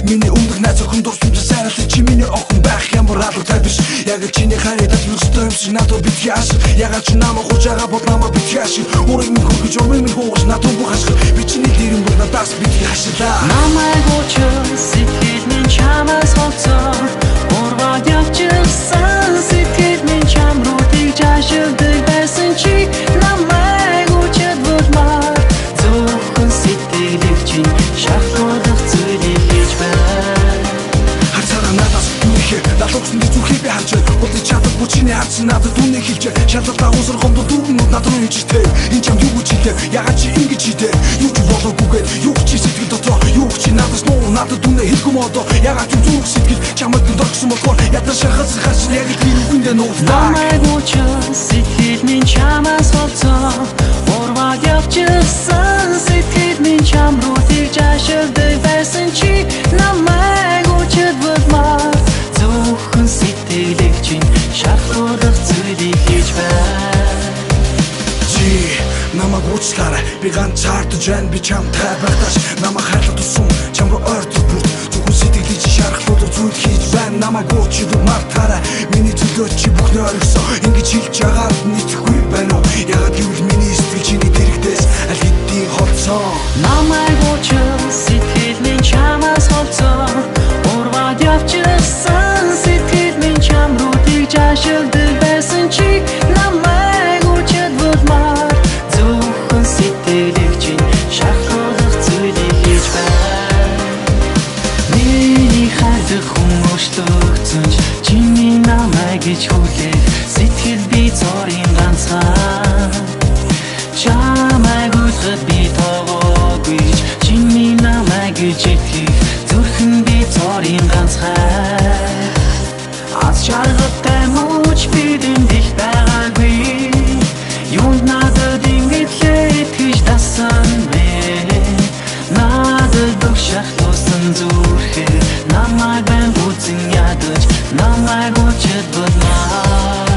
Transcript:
Миний өмнөх найз охин дурсан ч сайралтай чи миний охин байх ямар алдартай биш. Яг л чиний харагдаж нүстэй юм шиг надад битгий ашиг. Ягаад чи намайг хурж байгаа бол намайг битгий ашиг. Өөрийг минь хөргөж ормыг минь хуугаж надад бүх ашиг. Би чиний дэрэн бол надаас битгий ашиглаа. Намайг уучрал сэтгэл минь чамаас холцоо. Урваад явчихсан сэтгэл минь чам руу тэгж ашигладаг байсан чи намайг уучрал болмаар зөвхөн сэтгэлийг чинь шахуулах зүйлийг хийж байна. Хацаараа надаас үнэхээр далуучсан ди зүрхийг би харж байна. Бодож чадахгүй чиний харсан надад үнэ хэлж шалгалтаа уусар гомдол дүүрнүүд надад руу ичтэй. Энэ чам юу гэж хэлээ? Ягаад чи ингэж хийдэ? Юу ч болоогүйгээд юу чи сэтгэл дотоо юу чи надаас нуу надад үнэ хэлгүй модоо. Ягаад чи зүрх сэтгэл чамд дөргсөн болохоор ядаж шахаж хаш яг л үгэндээ нуугдаа. Намайг уучрал сэтгэл минь чамаас холцоо. Урваад явчихсан сэтгэл минь чам руу тэгж ашигладаг байсан чи намайг уучрал болмаар зөвхөн сэтгэлийг чинь шахуулах зүйлийг хийж байна. Намайг уучлаарай би ганцаардаж байна би чамтай байхдаа намайг хайрлах тусам чам руу ойртол бүрт зөвхөн сэтгэлийг чи шархлуулах зүйл хийж байна. Намайг уучлаарай мартаарай миний төлөө чи бүхнээ оргисон ингэж хэлж яагаад нийтэхгүй байна уу? Яагаад гэвэл миний сэтгэл чиний дэрэгдээс аль хэдийн холцоо. Намайг уучрал сэтгэл минь чамаас холцоо. Урваад явчихсан сэтгэл минь чам руу тэгж ашигладаг байсан чи намайг уучрал болмаар зөвхөн сэтгэлийг чинь шахуулах зүйлийг хийж байна. Миний хайртай хүн өөрчлөгдсөн ч чиний намайг гэж хүлээх сэтгэл би зорийн ганцхан. Чамайг үлгэж би тоогоогүй чиний намайг гэж итгэх зүрхэн би зорийн ганцхан. Аз жаргалтай мууч бидэндих байгаагүй юунд надад ингэж итгэж дасан бэ? Надад бүх шахтуусан зүрхээр намайг байн үзэн ядаж намайг уучрал болмаар.